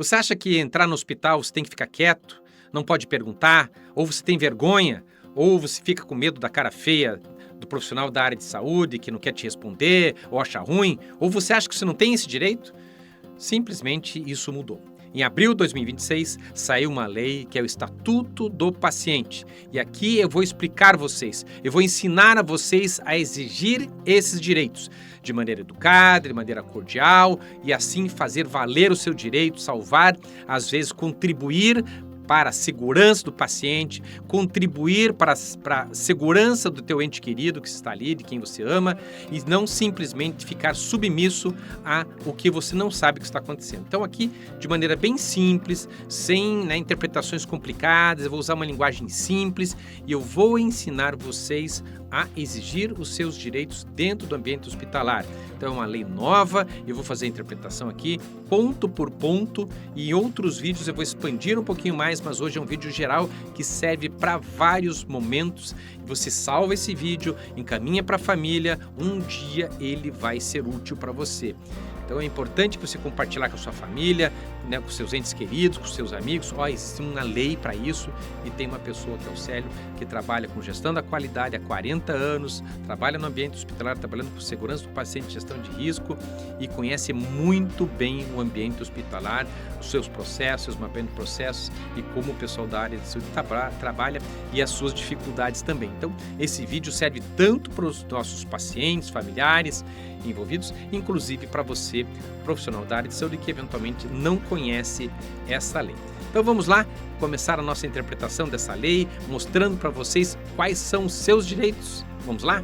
Você acha que entrar no hospital você tem que ficar quieto, não pode perguntar, ou você tem vergonha, ou você fica com medo da cara feia do profissional da área de saúde que não quer te responder, ou acha ruim, ou você acha que você não tem esse direito? Simplesmente isso mudou. Em abril de 2026, saiu uma lei que é o Estatuto do Paciente. E aqui eu vou explicar a vocês, eu vou ensinar a vocês a exigir esses direitos de maneira educada, de maneira cordial e assim fazer valer o seu direito, salvar, às vezes contribuir para a segurança do paciente, contribuir para a segurança do teu ente querido que está ali, de quem você ama, e não simplesmente ficar submisso a o que você não sabe que está acontecendo. Então aqui, de maneira bem simples, sem interpretações complicadas, eu vou usar uma linguagem simples e eu vou ensinar vocês a exigir os seus direitos dentro do ambiente hospitalar. Então é uma lei nova, eu vou fazer a interpretação aqui, ponto por ponto, e em outros vídeos eu vou expandir um pouquinho mais, mas hoje é um vídeo geral que serve para vários momentos. Você salva esse vídeo, encaminha para a família, um dia ele vai ser útil para você. Então é importante que você compartilhar com a sua família, com seus entes queridos, com seus amigos. Existe uma lei para isso e tem uma pessoa que é o Célio, que trabalha com gestão da qualidade há 40 anos, trabalha no ambiente hospitalar, trabalhando com segurança do paciente, gestão de risco e conhece muito bem o ambiente hospitalar, os seus processos, seus mapeamentos de processos e como o pessoal da área de saúde trabalha e as suas dificuldades também. Então, esse vídeo serve tanto para os nossos pacientes, familiares envolvidos, inclusive para você, profissional da área de saúde, que eventualmente não conhece essa lei. Então vamos lá começar a nossa interpretação dessa lei, mostrando para vocês quais são os seus direitos. Vamos lá?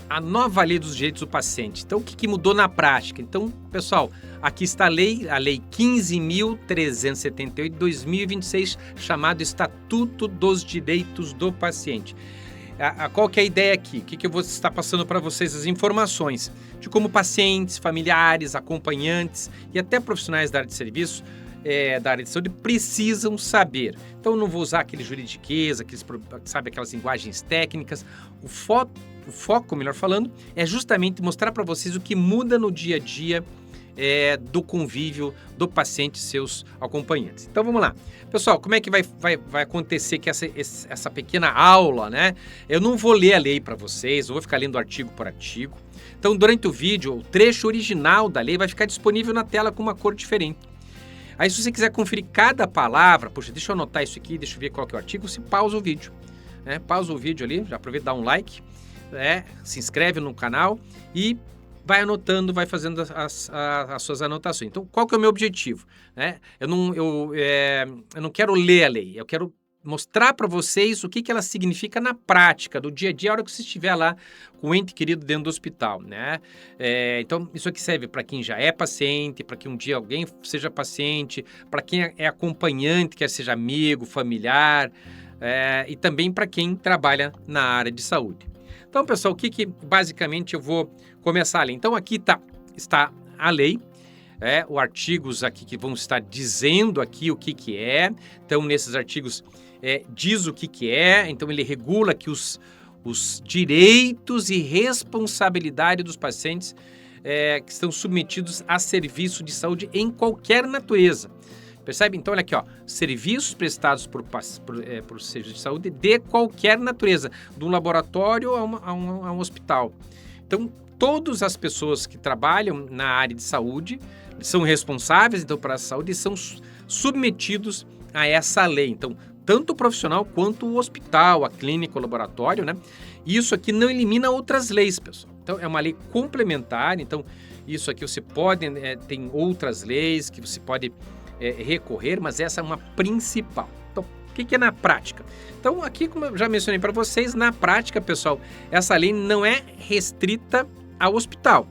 A nova lei dos direitos do paciente. Então, o que mudou na prática? Então, pessoal, aqui está a lei 15.378 de 2026, chamado Estatuto dos Direitos do Paciente. Qual que é a ideia aqui? O que eu vou estar passando para vocês? As informações de como pacientes, familiares, acompanhantes e até profissionais da área de serviço, da área de saúde, precisam saber. Então, eu não vou usar aquele juridiquês, aquelas linguagens técnicas. O foco, melhor falando, é justamente mostrar para vocês o que muda no dia a dia do convívio do paciente e seus acompanhantes. Então vamos lá. Pessoal, como é que vai acontecer que essa pequena aula, né? Eu não vou ler a lei para vocês, eu vou ficar lendo artigo por artigo. Então, durante o vídeo, o trecho original da lei vai ficar disponível na tela com uma cor diferente. Aí, se você quiser conferir cada palavra, poxa, deixa eu anotar isso aqui, deixa eu ver qual que é o artigo, você pausa o vídeo. Pausa o vídeo ali, já aproveita e dá um like, se inscreve no canal e vai anotando, vai fazendo as suas anotações. Então, qual que é o meu objetivo? Eu não quero ler a lei, eu quero mostrar para vocês o que ela significa na prática, do dia a dia, a hora que você estiver lá com o ente querido dentro do hospital, né? Então, isso aqui serve para quem já é paciente, para que um dia alguém seja paciente, para quem é acompanhante, quer seja amigo, familiar, e também para quem trabalha na área de saúde. Então, pessoal, o que basicamente eu vou começar a ler? Então, aqui está a lei, os artigos aqui que vão estar dizendo aqui o que é. Então, nesses artigos diz o que é. Então, ele regula aqui os direitos e responsabilidade dos pacientes que estão submetidos a serviço de saúde em qualquer natureza. Percebe? Então, olha aqui, serviços prestados por serviço de saúde de qualquer natureza, de um laboratório a um hospital. Então, todas as pessoas que trabalham na área de saúde são responsáveis, então, para a saúde e são submetidos a essa lei. Então, tanto o profissional quanto o hospital, a clínica, o laboratório, né? Isso aqui não elimina outras leis, pessoal. Então, é uma lei complementar. Então, isso aqui você pode, tem outras leis que você pode recorrer, mas essa é uma principal. Então, o que é na prática? Então, aqui, como eu já mencionei para vocês, na prática, pessoal, essa lei não é restrita ao hospital.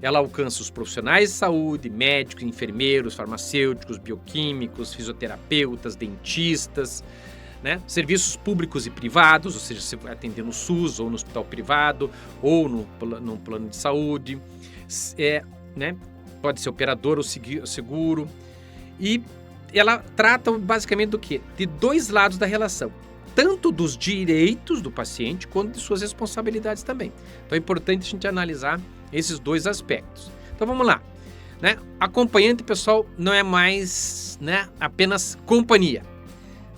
Ela alcança os profissionais de saúde, médicos, enfermeiros, farmacêuticos, bioquímicos, fisioterapeutas, dentistas, né? Serviços públicos e privados, ou seja, você vai atender no SUS ou no hospital privado ou no plano de saúde, né? Pode ser operador ou seguro. E ela trata basicamente do quê? De dois lados da relação, tanto dos direitos do paciente quanto de suas responsabilidades também. Então é importante a gente analisar esses dois aspectos. Então vamos lá. né? Acompanhante, pessoal, não é mais, né, apenas companhia.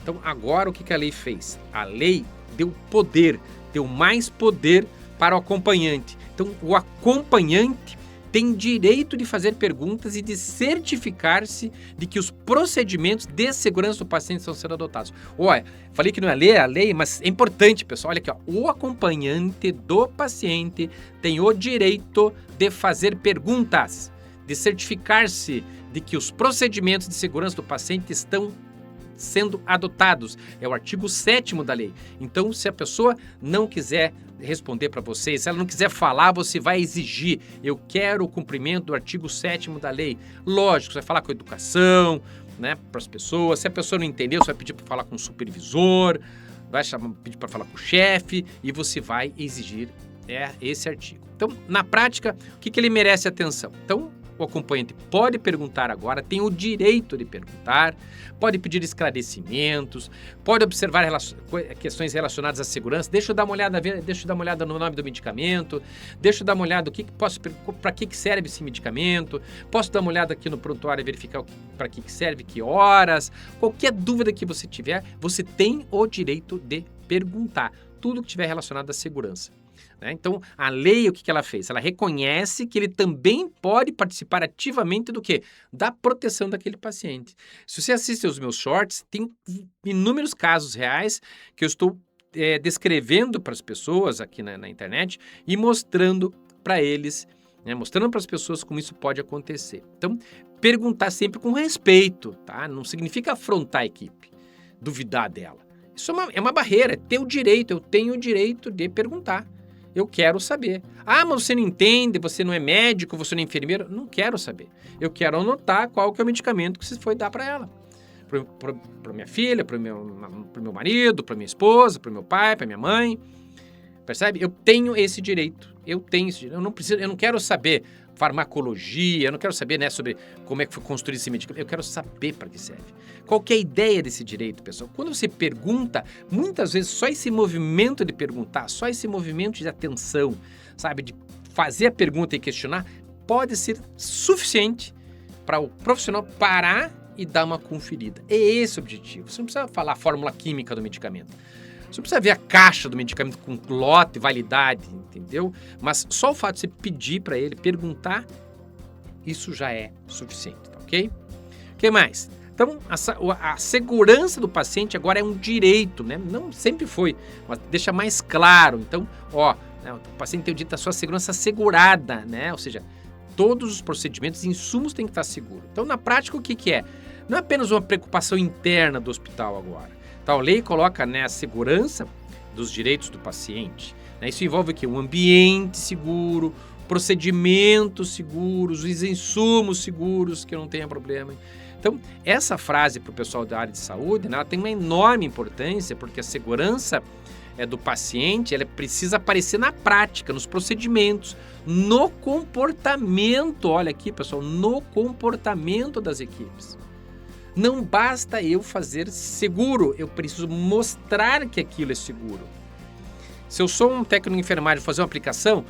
Então, agora o que a lei fez? A lei deu poder, deu mais poder para o acompanhante. Então, o acompanhante tem direito de fazer perguntas e de certificar-se de que os procedimentos de segurança do paciente estão sendo adotados. Olha, falei que não é a lei, mas é importante, pessoal. Olha aqui, ó, o acompanhante do paciente tem o direito de fazer perguntas, de certificar-se de que os procedimentos de segurança do paciente estão sendo adotados. É o artigo 7º da lei. Então, se a pessoa não quiser responder para você, se ela não quiser falar, você vai exigir. Eu quero o cumprimento do artigo 7º da lei. Lógico, você vai falar com a educação, né, para as pessoas. Se a pessoa não entendeu, você vai pedir para falar com o supervisor, vai pedir para falar com o chefe e você vai exigir esse artigo. Então, na prática, o que ele merece atenção? Então, o acompanhante pode perguntar agora, tem o direito de perguntar, pode pedir esclarecimentos, pode observar questões relacionadas à segurança. Deixa eu dar uma olhada no nome do medicamento, deixa eu dar uma olhada para que serve esse medicamento, posso dar uma olhada aqui no prontuário e verificar para que serve, que horas. Qualquer dúvida que você tiver, você tem o direito de perguntar, tudo que tiver relacionado à segurança. Então, a lei, o que ela fez? Ela reconhece que ele também pode participar ativamente do quê? Da proteção daquele paciente. Se você assiste aos meus shorts, tem inúmeros casos reais que eu estou descrevendo para as pessoas aqui na internet e mostrando para eles, né, mostrando para as pessoas como isso pode acontecer. Então, perguntar sempre com respeito, tá? Não significa afrontar a equipe, duvidar dela. Isso é uma barreira, é ter o direito, eu tenho o direito de perguntar. Eu quero saber. Ah, mas você não entende, você não é médico, você não é enfermeiro. Não quero saber. Eu quero anotar qual que é o medicamento que você foi dar para ela. Para minha filha, para o meu marido, para minha esposa, para o meu pai, para minha mãe. Percebe? Eu tenho esse direito. Eu não quero saber farmacologia, eu não quero saber, né, sobre como é que foi construído esse medicamento. Eu quero saber para que serve. Qual que é a ideia desse direito, pessoal? Quando você pergunta, muitas vezes só esse movimento de perguntar, só esse movimento de atenção, sabe, de fazer a pergunta e questionar, pode ser suficiente para o profissional parar e dar uma conferida. É esse o objetivo. Você não precisa falar a fórmula química do medicamento. Você não precisa ver a caixa do medicamento com lote, validade, entendeu? Mas só o fato de você pedir para ele, perguntar, isso já é suficiente, tá ok? O que mais? Então, a segurança do paciente agora é um direito, né? Não sempre foi, mas deixa mais claro. Então, né, o paciente tem o direito da sua segurança assegurada, né? Ou seja, todos os procedimentos e insumos têm que estar seguros. Então, na prática, o que é? Não é apenas uma preocupação interna do hospital agora. Então, a lei coloca, né, a segurança dos direitos do paciente. Né? Isso envolve o quê? Um ambiente seguro, procedimentos seguros, os insumos seguros, que não tenha problema. Então, essa frase para o pessoal da área de saúde, né, ela tem uma enorme importância, porque a segurança do paciente, ela precisa aparecer na prática, nos procedimentos, no comportamento. Olha aqui, pessoal, no comportamento das equipes. Não basta eu fazer seguro, eu preciso mostrar que aquilo é seguro. Se eu sou um técnico de enfermagem e fazer uma aplicação,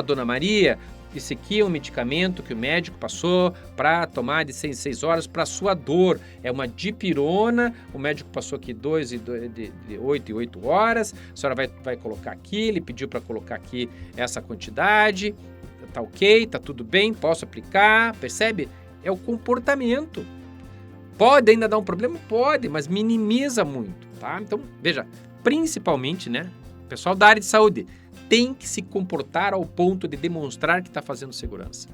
dona Maria, esse aqui é um medicamento que o médico passou para tomar de 6 em 6 horas para sua dor. É uma dipirona, o médico passou aqui de 8 em 8 horas, a senhora vai colocar aqui, ele pediu para colocar aqui essa quantidade, tá ok, tá tudo bem, posso aplicar, percebe? É o comportamento. Pode ainda dar um problema? Pode, mas minimiza muito, tá? Então, veja, principalmente, né, o pessoal da área de saúde tem que se comportar ao ponto de demonstrar que está fazendo segurança.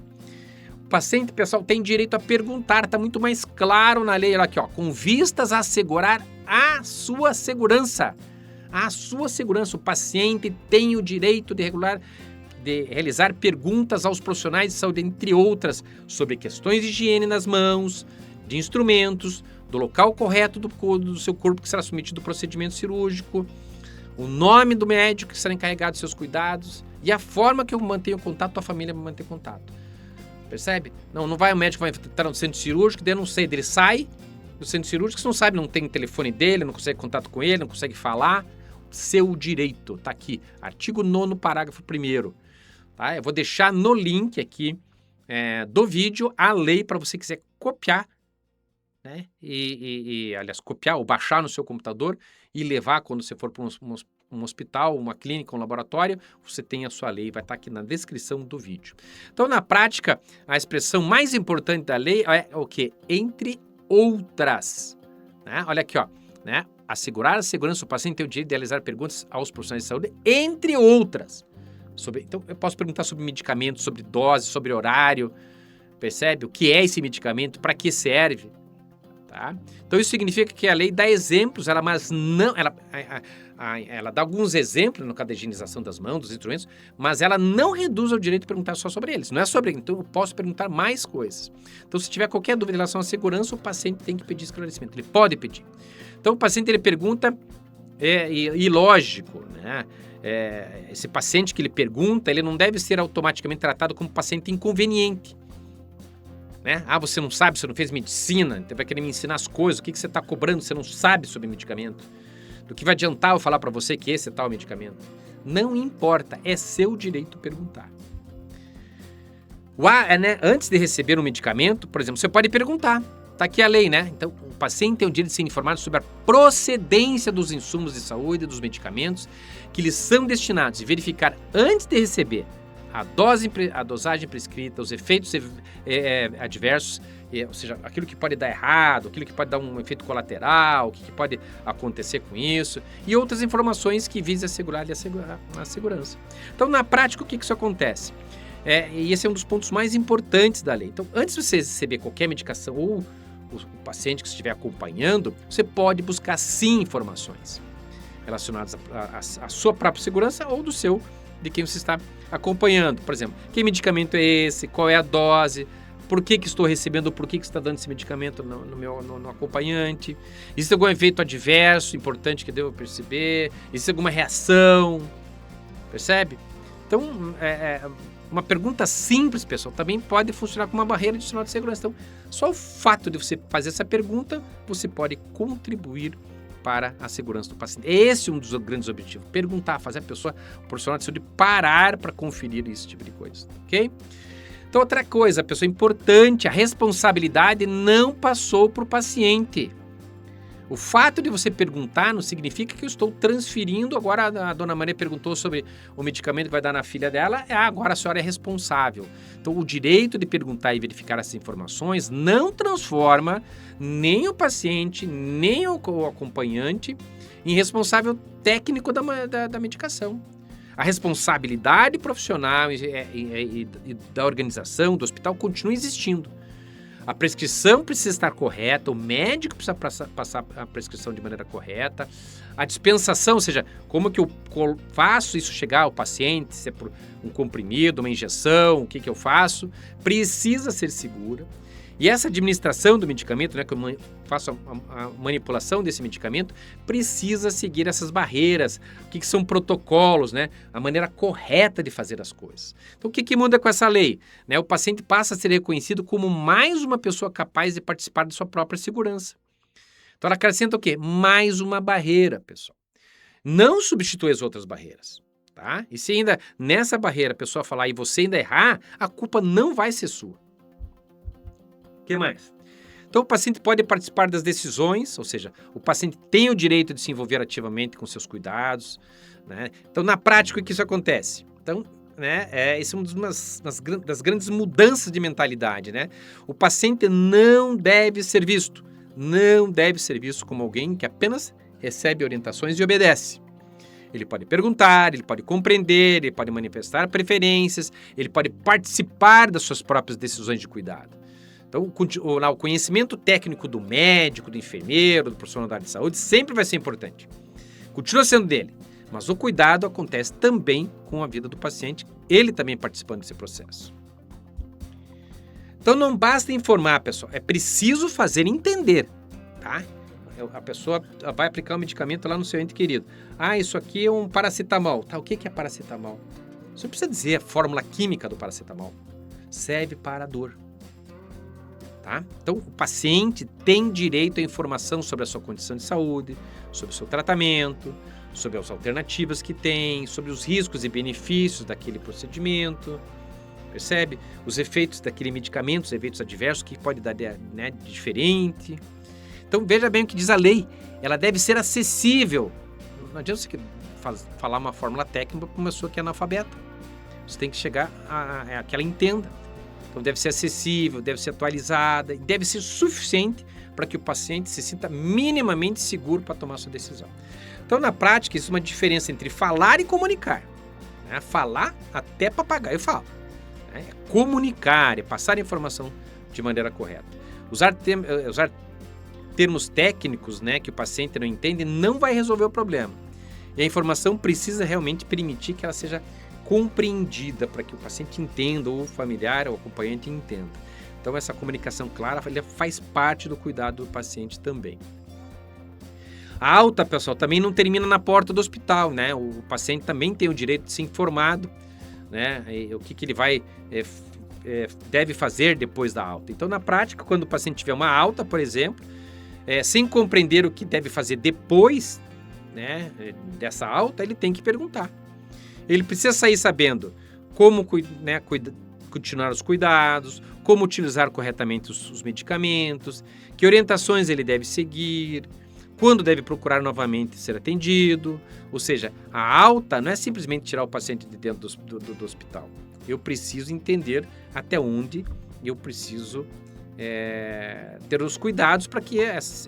O paciente, pessoal, tem direito a perguntar, está muito mais claro na lei, olha aqui, com vistas a assegurar a sua segurança. A sua segurança, o paciente tem o direito de realizar perguntas aos profissionais de saúde, entre outras, sobre questões de higiene nas mãos, de instrumentos, do local correto do seu corpo que será submetido ao procedimento cirúrgico, o nome do médico que será encarregado dos seus cuidados e a forma que eu mantenho contato, a família vai manter contato. Percebe? Não vai o médico vai estar no centro cirúrgico, daí eu não sei, ele sai do centro cirúrgico, você não sabe, não tem o telefone dele, não consegue contato com ele, não consegue falar. Seu direito, tá aqui, artigo 9º, parágrafo 1º. Tá? Eu vou deixar no link aqui do vídeo a lei para você quiser copiar, né? Aliás, copiar ou baixar no seu computador e levar quando você for para um hospital, uma clínica, um laboratório, você tem a sua lei, vai estar aqui na descrição do vídeo. Então, na prática, a expressão mais importante da lei é o quê? Entre outras. Né? Olha aqui, ó, né? Assegurar a segurança do paciente tem o direito de realizar perguntas aos profissionais de saúde, entre outras. Então, eu posso perguntar sobre medicamento, sobre dose, sobre horário, percebe? O que é esse medicamento, para que serve? Tá? Então, isso significa que a lei dá exemplos, mas não... Ela dá alguns exemplos no caso da higienização das mãos, dos instrumentos, mas ela não reduz o direito de perguntar só sobre eles. Não é sobre eles, então eu posso perguntar mais coisas. Então, se tiver qualquer dúvida em relação à segurança, o paciente tem que pedir esclarecimento. Ele pode pedir. Então, o paciente ele pergunta, e lógico, né? Esse paciente que ele pergunta, ele não deve ser automaticamente tratado como paciente inconveniente. Né? Ah, você não sabe, você não fez medicina, então vai querer me ensinar as coisas, o que você está cobrando, você não sabe sobre medicamento. Do que vai adiantar eu falar para você que esse é tal medicamento? Não importa, é seu direito perguntar. Né? Antes de receber um medicamento, por exemplo, você pode perguntar. Está aqui a lei, né? Então, o paciente tem o direito de ser informado sobre a procedência dos insumos de saúde e dos medicamentos que lhes são destinados e verificar antes de receber a dosagem prescrita, os efeitos adversos, ou seja, aquilo que pode dar errado, aquilo que pode dar um efeito colateral, o que pode acontecer com isso, e outras informações que visem assegurar a segurança. Então, na prática, o que isso acontece? E esse é um dos pontos mais importantes da lei. Então, antes de você receber qualquer medicação ou o paciente que estiver acompanhando, você pode buscar sim informações relacionadas à sua própria segurança ou de quem você está acompanhando. Por exemplo, que medicamento é esse, qual é a dose, por que estou recebendo, por que está dando esse medicamento no acompanhante, existe algum efeito adverso importante que eu devo perceber, existe alguma reação, percebe? Então, uma pergunta simples, pessoal, também pode funcionar como uma barreira adicional de segurança. Então, só o fato de você fazer essa pergunta, você pode contribuir para a segurança do paciente. Esse é um dos grandes objetivos. Perguntar, fazer a pessoa, o profissional de saúde, parar para conferir esse tipo de coisa, ok? Então, outra coisa, pessoal, importante, a responsabilidade não passou para o paciente. O fato de você perguntar não significa que eu estou transferindo. Agora a dona Maria perguntou sobre o medicamento que vai dar na filha dela, agora a senhora é responsável. Então, o direito de perguntar e verificar essas informações não transforma nem o paciente, nem o acompanhante em responsável técnico da medicação. A responsabilidade profissional e da organização, do hospital, continua existindo. A prescrição precisa estar correta, o médico precisa passar a prescrição de maneira correta, a dispensação, ou seja, como que eu faço isso chegar ao paciente, se é por um comprimido, uma injeção, o que eu faço, precisa ser segura. E essa administração do medicamento, né, que eu faço a manipulação desse medicamento, precisa seguir essas barreiras. O que são protocolos, né? A maneira correta de fazer as coisas. Então, o que muda com essa lei? Né, o paciente passa a ser reconhecido como mais uma pessoa capaz de participar da sua própria segurança. Então, ela acrescenta o quê? Mais uma barreira, pessoal. Não substitui as outras barreiras. Tá? E se ainda nessa barreira a pessoa falar e você ainda errar, a culpa não vai ser sua. O que mais? Então, o paciente pode participar das decisões, ou seja, o paciente tem o direito de se envolver ativamente com seus cuidados. Né? Então, na prática, o que isso acontece? Então, né, isso é uma das grandes mudanças de mentalidade. Né? O paciente não deve ser visto como alguém que apenas recebe orientações e obedece. Ele pode perguntar, ele pode compreender, ele pode manifestar preferências, ele pode participar das suas próprias decisões de cuidado. Então, o conhecimento técnico do médico, do enfermeiro, do profissional da área de saúde sempre vai ser importante. Continua sendo dele, mas o cuidado acontece também com a vida do paciente, ele também participando desse processo. Então, não basta informar, pessoal, é preciso fazer entender, tá? A pessoa vai aplicar um medicamento lá no seu ente querido. Ah, isso aqui é um paracetamol. Tá, o que é paracetamol? Você não precisa dizer a fórmula química do paracetamol. Serve para a dor. Tá? Então, o paciente tem direito à informação sobre a sua condição de saúde, sobre o seu tratamento, sobre as alternativas que tem, sobre os riscos e benefícios daquele procedimento. Percebe? Os efeitos daquele medicamento, os efeitos adversos, que pode dar, né, diferente. Então, veja bem o que diz a lei. Ela deve ser acessível. Não adianta você falar uma fórmula técnica para uma pessoa que é analfabeta. Você tem que chegar a que ela entenda. Então, deve ser acessível, deve ser atualizada e deve ser suficiente para que o paciente se sinta minimamente seguro para tomar sua decisão. Então, na prática, existe uma diferença entre falar e comunicar. Né? Falar até papagaio fala. Né? É comunicar, é passar a informação de maneira correta. Usar termos técnicos, né, que o paciente não entende não vai resolver o problema. E a informação precisa realmente permitir que ela seja compreendida para que o paciente entenda, ou o familiar ou o acompanhante entenda. Então, essa comunicação clara faz parte do cuidado do paciente também. A alta, pessoal, também não termina na porta do hospital, né? O paciente também tem o direito de ser informado, né? E o que ele vai deve fazer depois da alta. Então, na prática, quando o paciente tiver uma alta, por exemplo, sem compreender o que deve fazer depois, né, dessa alta, ele tem que perguntar. Ele precisa sair sabendo como, né, continuar os cuidados, como utilizar corretamente os medicamentos, que orientações ele deve seguir, quando deve procurar novamente ser atendido. Ou seja, a alta não é simplesmente tirar o paciente de dentro do hospital. Eu preciso entender até onde eu preciso ter os cuidados para que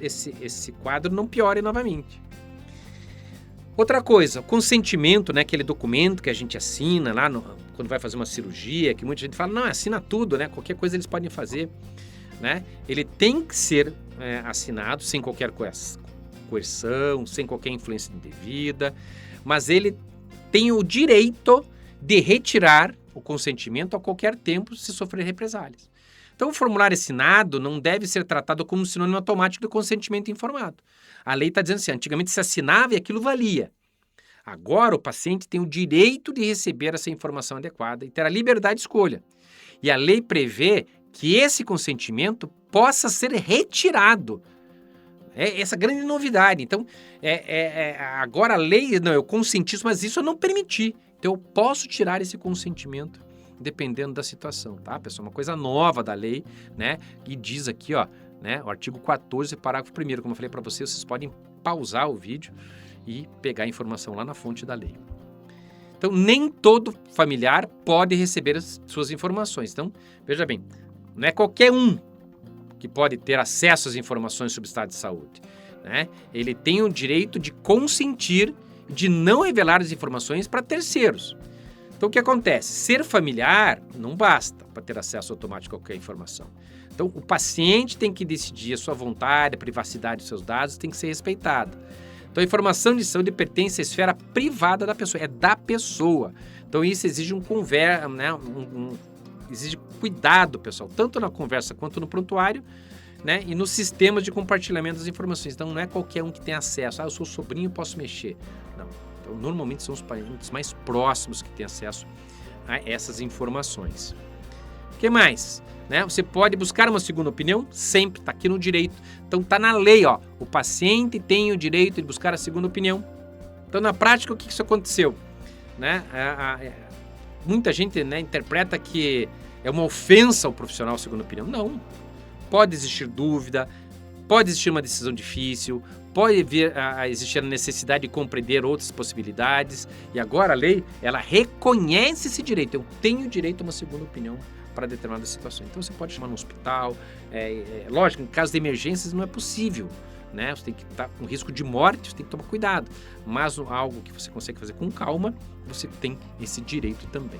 esse quadro não piore novamente. Outra coisa, o consentimento, né, aquele documento que a gente assina lá quando vai fazer uma cirurgia, que muita gente fala, não, assina tudo, né, qualquer coisa eles podem fazer, né? Ele tem que ser assinado sem qualquer coerção, sem qualquer influência indevida, mas ele tem o direito de retirar o consentimento a qualquer tempo se sofrer represálias. Então, o formulário assinado não deve ser tratado como sinônimo automático de consentimento informado. A lei está dizendo assim, antigamente se assinava e aquilo valia. Agora, o paciente tem o direito de receber essa informação adequada e ter a liberdade de escolha. E a lei prevê que esse consentimento possa ser retirado. É essa grande novidade. Então, agora a lei, não, eu consenti, mas isso eu não permiti. Então, eu posso tirar esse consentimento dependendo da situação, tá, pessoal? Uma coisa nova da lei, né? E diz aqui, ó, né, o artigo 14, parágrafo 1º, como eu falei para vocês podem pausar o vídeo e pegar a informação lá na fonte da lei. Então, nem todo familiar pode receber as suas informações. Então, veja bem, não é qualquer um que pode ter acesso às informações sobre o estado de saúde, né? Ele tem o direito de consentir, de não revelar as informações para terceiros. Então, o que acontece? Ser familiar não basta para ter acesso automático a qualquer informação. Então, o paciente tem que decidir a sua vontade, a privacidade dos seus dados tem que ser respeitada. Então, a informação de saúde pertence à esfera privada da pessoa, é da pessoa. Então, isso exige exige cuidado, pessoal, tanto na conversa quanto no prontuário, né, e nos sistemas de compartilhamento das informações. Então, não é qualquer um que tem acesso. Eu sou sobrinho, posso mexer. Não. Então, normalmente são os parentes mais próximos que têm acesso a essas informações. O que mais? Né? Você pode buscar uma segunda opinião? Sempre, está aqui no direito. Então, está na lei, ó. O paciente tem o direito de buscar a segunda opinião. Então, na prática, o que isso aconteceu? Né? Muita gente, né, interpreta que é uma ofensa ao profissional a segunda opinião. Não. Pode existir dúvida, pode existir uma decisão difícil, pode vir a existir a necessidade de compreender outras possibilidades. E agora a lei, ela reconhece esse direito. Eu tenho direito a uma segunda opinião para determinadas situações. Então, você pode chamar no hospital. Lógico, em caso de emergências não é possível, né? Você tem que estar com risco de morte, você tem que tomar cuidado. Mas algo que você consegue fazer com calma, você tem esse direito também.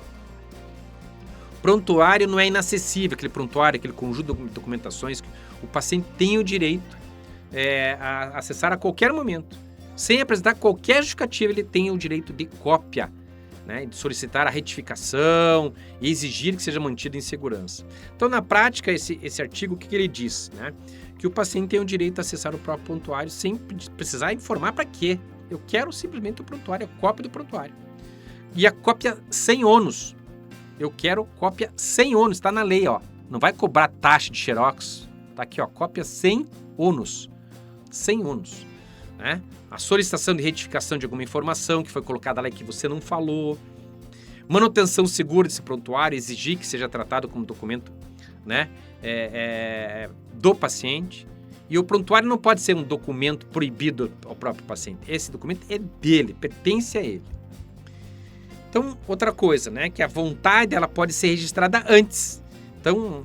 Prontuário não é inacessível, aquele prontuário, aquele conjunto de documentações que o paciente tem o direito a acessar a qualquer momento. Sem apresentar qualquer justificativa, ele tem o direito de cópia, né, de solicitar a retificação e exigir que seja mantido em segurança. Então, na prática, esse artigo, o que ele diz? Né? Que o paciente tem o direito a acessar o próprio prontuário sem precisar informar para quê. Eu quero simplesmente o prontuário, a cópia do prontuário. E a cópia sem ônus. Eu quero cópia sem ônus, está na lei, ó. Não vai cobrar taxa de xerox. Está aqui, ó, cópia sem ônus. Sem ônus, né? A solicitação de retificação de alguma informação que foi colocada lá e que você não falou. Manutenção segura desse prontuário, exigir que seja tratado como documento, né, do paciente. E o prontuário não pode ser um documento proibido ao próprio paciente. Esse documento é dele, pertence a ele. Então, outra coisa, né, que a vontade ela pode ser registrada antes. Então,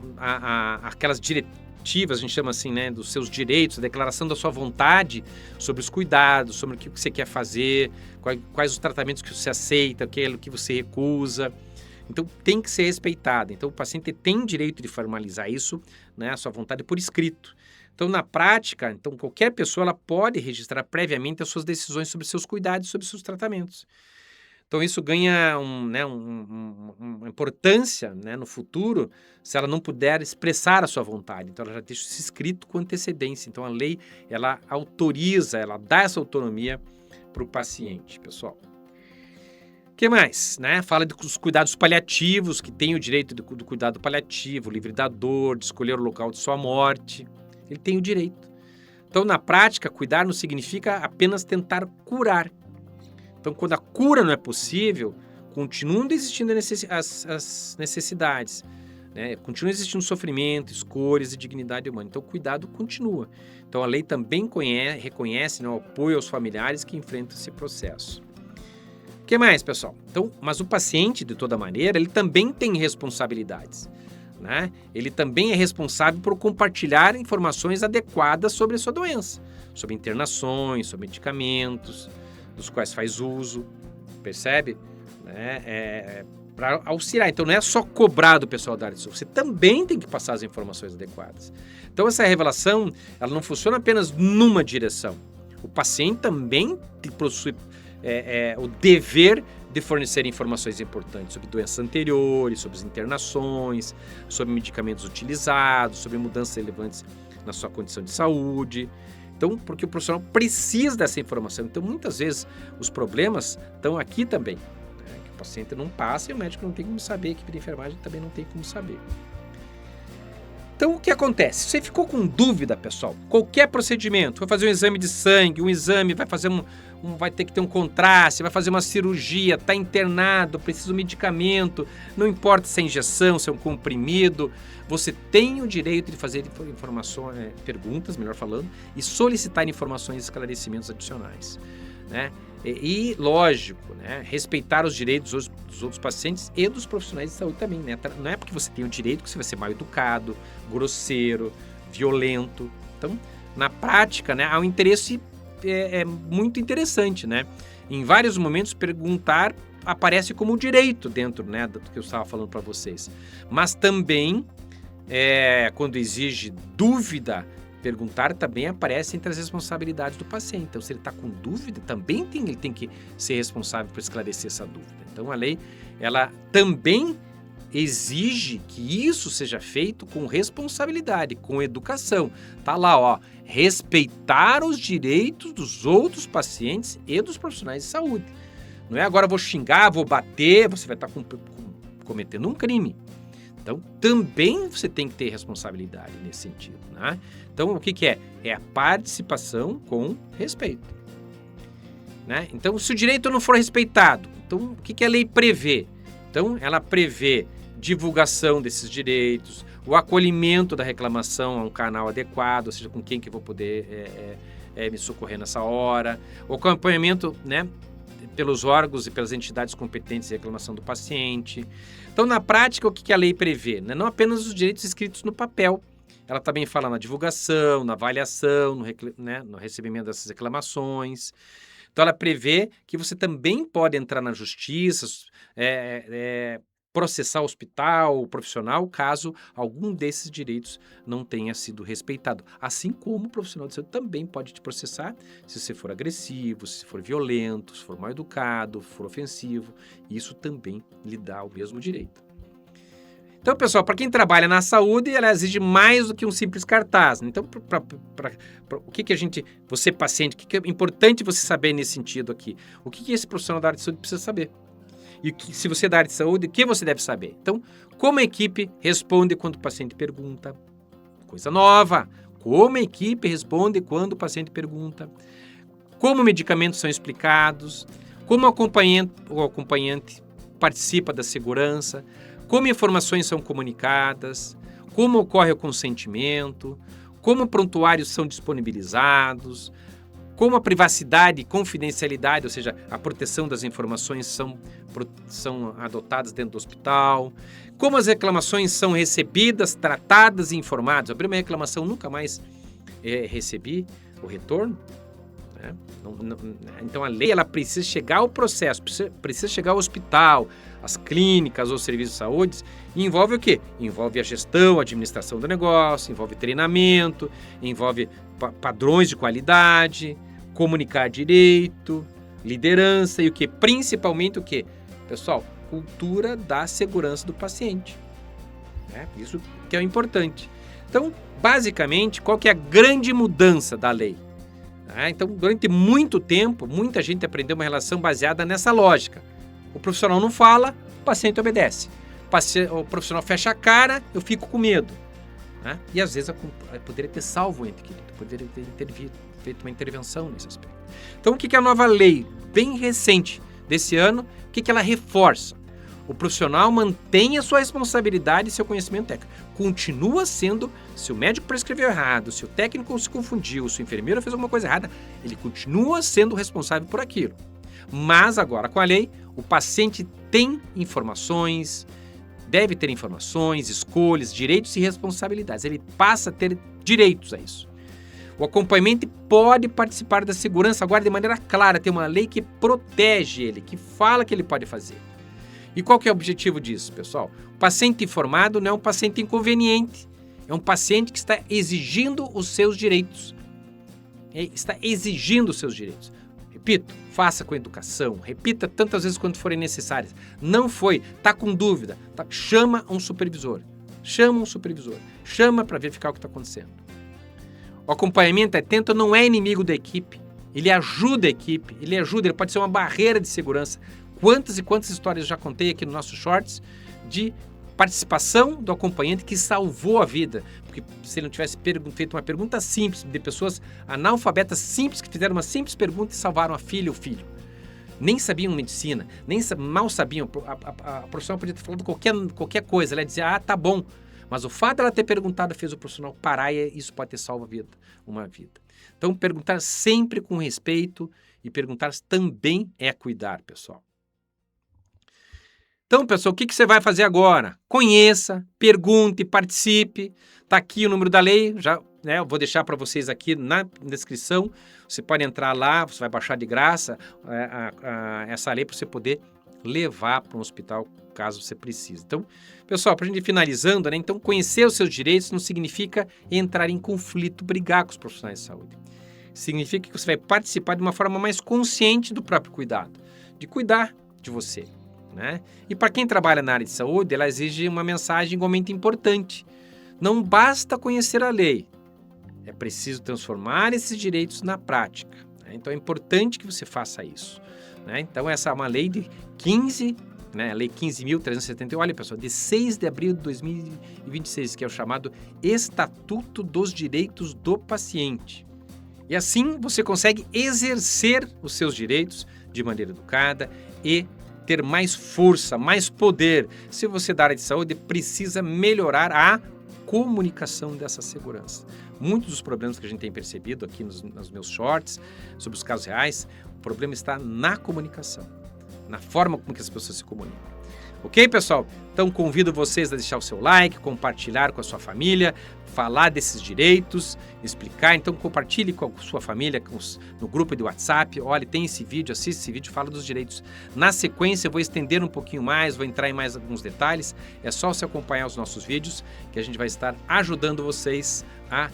aquelas diretivas, a gente chama assim, né, dos seus direitos, a declaração da sua vontade sobre os cuidados, sobre o que você quer fazer, quais os tratamentos que você aceita, aquilo que você recusa. Então, tem que ser respeitada. Então, o paciente tem direito de formalizar isso, né, a sua vontade por escrito. Então, na prática, então, qualquer pessoa ela pode registrar previamente as suas decisões sobre seus cuidados, sobre seus tratamentos. Então, isso ganha uma importância, né, no futuro se ela não puder expressar a sua vontade. Então, ela já deixa isso escrito com antecedência. Então, a lei, ela autoriza, ela dá essa autonomia para o paciente, pessoal. O que mais? Né? Fala dos cuidados paliativos, que tem o direito do cuidado paliativo, livre da dor, de escolher o local de sua morte. Ele tem o direito. Então, na prática, cuidar não significa apenas tentar curar. Então, quando a cura não é possível, continuam existindo as necessidades, né? Continua existindo sofrimento, escolhas e dignidade humana. Então, o cuidado continua. Então, a lei também reconhece, né, o apoio aos familiares que enfrentam esse processo. O que mais, pessoal? Então, mas o paciente, de toda maneira, ele também tem responsabilidades, né? Ele também é responsável por compartilhar informações adequadas sobre a sua doença, sobre internações, sobre medicamentos, dos quais faz uso, percebe? Para auxiliar. Então, não é só cobrar do pessoal da área de saúde, você também tem que passar as informações adequadas. Então, essa revelação, ela não funciona apenas numa direção. O paciente também possui o dever de fornecer informações importantes sobre doenças anteriores, sobre as internações, sobre medicamentos utilizados, sobre mudanças relevantes na sua condição de saúde. Então, porque o profissional precisa dessa informação. Então, muitas vezes, os problemas estão aqui também, né? Que o paciente não passa e o médico não tem como saber, a equipe de enfermagem também não tem como saber. Então, o que acontece? Se você ficou com dúvida, pessoal, qualquer procedimento, vai fazer um exame de sangue, um exame, vai fazer vai ter que ter um contraste, vai fazer uma cirurgia, está internado, precisa de um medicamento, não importa se é injeção, se é um comprimido, você tem o direito de fazer perguntas, melhor falando, e solicitar informações e esclarecimentos adicionais, né? E lógico, né, respeitar os direitos dos outros pacientes e dos profissionais de saúde também, né? Não é porque você tem o direito que você vai ser mal educado, grosseiro, violento. Então, na prática, né, há um interesse muito interessante, né? Em vários momentos, perguntar aparece como um direito dentro, né, do que eu estava falando para vocês. Mas também, quando exige dúvida, perguntar também aparece entre as responsabilidades do paciente. Então, se ele está com dúvida, também ele tem que ser responsável por esclarecer essa dúvida. Então, a lei, ela também exige que isso seja feito com responsabilidade, com educação. Tá lá, ó, respeitar os direitos dos outros pacientes e dos profissionais de saúde. Não é agora vou xingar, vou bater, você vai estar cometendo um crime. Então, também você tem que ter responsabilidade nesse sentido, né? Então, o que é? É a participação com respeito, né? Então, se o direito não for respeitado, então, o que a lei prevê? Então, ela prevê divulgação desses direitos, o acolhimento da reclamação a um canal adequado, ou seja, com quem que eu vou poder me socorrer nessa hora, o acompanhamento, né, pelos órgãos e pelas entidades competentes de reclamação do paciente. Então, na prática, o que a lei prevê? Não apenas os direitos escritos no papel, ela também fala na divulgação, na avaliação, no recebimento dessas reclamações. Então, ela prevê que você também pode entrar na justiça, processar o hospital, o profissional, caso algum desses direitos não tenha sido respeitado. Assim como o profissional de saúde também pode te processar se você for agressivo, se for violento, se for mal educado, se for ofensivo. Isso também lhe dá o mesmo direito. Então, pessoal, para quem trabalha na saúde, ela exige mais do que um simples cartaz. Então, o que a gente, você paciente, o que é importante você saber nesse sentido aqui? O que esse profissional da área de saúde precisa saber? E se você é da área de saúde, o que você deve saber? Então, como a equipe responde quando o paciente pergunta? Coisa nova. Como a equipe responde quando o paciente pergunta? Como medicamentos são explicados? Como o acompanhante participa da segurança, como informações são comunicadas, como ocorre o consentimento, como prontuários são disponibilizados, como a privacidade e confidencialidade, ou seja, a proteção das informações são adotadas dentro do hospital, como as reclamações são recebidas, tratadas e informadas. Abri uma reclamação, nunca mais recebi o retorno. Né? Então a lei ela precisa chegar ao processo, precisa chegar ao hospital, às clínicas ou serviços de saúde. E envolve o quê? Envolve a gestão, a administração do negócio, envolve treinamento, envolve padrões de qualidade, comunicar direito, liderança e o quê? Principalmente o quê? Pessoal, cultura da segurança do paciente. Né? Isso que é o importante. Então, basicamente, qual que é a grande mudança da lei? Então, durante muito tempo, muita gente aprendeu uma relação baseada nessa lógica. O profissional não fala, o paciente obedece. O profissional fecha a cara, eu fico com medo. Né? E às vezes eu poderia ter salvo o ente querido, poderia ter feito uma intervenção nesse aspecto. Então, o que a nova lei, bem recente desse ano, o que ela reforça? O profissional mantém a sua responsabilidade e seu conhecimento técnico. Continua sendo, se o médico prescreveu errado, se o técnico se confundiu, se o enfermeiro fez alguma coisa errada, ele continua sendo responsável por aquilo. Mas agora, com a lei, o paciente tem informações, deve ter informações, escolhas, direitos e responsabilidades. Ele passa a ter direitos a isso. O acompanhamento pode participar da segurança agora de maneira clara. Tem uma lei que protege ele, que fala que ele pode fazer. E qual que é o objetivo disso, pessoal? O paciente informado não é um paciente inconveniente. É um paciente que está exigindo os seus direitos. Está exigindo os seus direitos. Repito, faça com educação. Repita tantas vezes quanto forem necessárias. Não foi, está com dúvida, chama um supervisor. Chama um supervisor. Chama para verificar o que está acontecendo. O acompanhamento atento não é inimigo da equipe. Ele ajuda a equipe. Ele pode ser uma barreira de segurança. Quantas e quantas histórias eu já contei aqui nos nossos shorts de participação do acompanhante que salvou a vida. Porque se ele não tivesse feito uma pergunta simples, de pessoas analfabetas simples que fizeram uma simples pergunta e salvaram a filha ou o filho. Nem sabiam medicina, mal sabiam. A profissional podia ter falado qualquer coisa. Ela ia dizer, tá bom. Mas o fato dela ter perguntado fez o profissional parar e isso pode ter salvo uma vida. Então, perguntar sempre com respeito e perguntar também é cuidar, pessoal. Então, pessoal, o que você vai fazer agora? Conheça, pergunte, participe. Está aqui o número da lei, eu vou deixar para vocês aqui na descrição. Você pode entrar lá, você vai baixar de graça essa lei para você poder levar para um hospital caso você precise. Então, pessoal, para a gente ir finalizando, então conhecer os seus direitos não significa entrar em conflito, brigar com os profissionais de saúde. Significa que você vai participar de uma forma mais consciente do próprio cuidado, de cuidar de você. Né? E para quem trabalha na área de saúde, ela exige uma mensagem igualmente importante. Não basta conhecer a lei, é preciso transformar esses direitos na prática. Né? Então é importante que você faça isso. Né? Então essa é uma lei de 15, né? A lei 15.371, olha pessoal, de 6 de abril de 2026, que é o chamado Estatuto dos Direitos do Paciente. E assim você consegue exercer os seus direitos de maneira educada e ter mais força, mais poder. Se você da área de saúde, precisa melhorar a comunicação dessa segurança. Muitos dos problemas que a gente tem percebido aqui nos meus shorts, sobre os casos reais, o problema está na comunicação, na forma como que as pessoas se comunicam. Ok, pessoal? Então convido vocês a deixar o seu like, compartilhar com a sua família, falar desses direitos, explicar. Então compartilhe com a sua família, no grupo de WhatsApp. Olha, tem esse vídeo, assiste esse vídeo, fala dos direitos. Na sequência eu vou estender um pouquinho mais, vou entrar em mais alguns detalhes. É só você acompanhar os nossos vídeos que a gente vai estar ajudando vocês a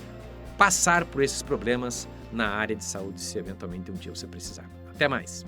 passar por esses problemas na área de saúde, se eventualmente um dia você precisar. Até mais!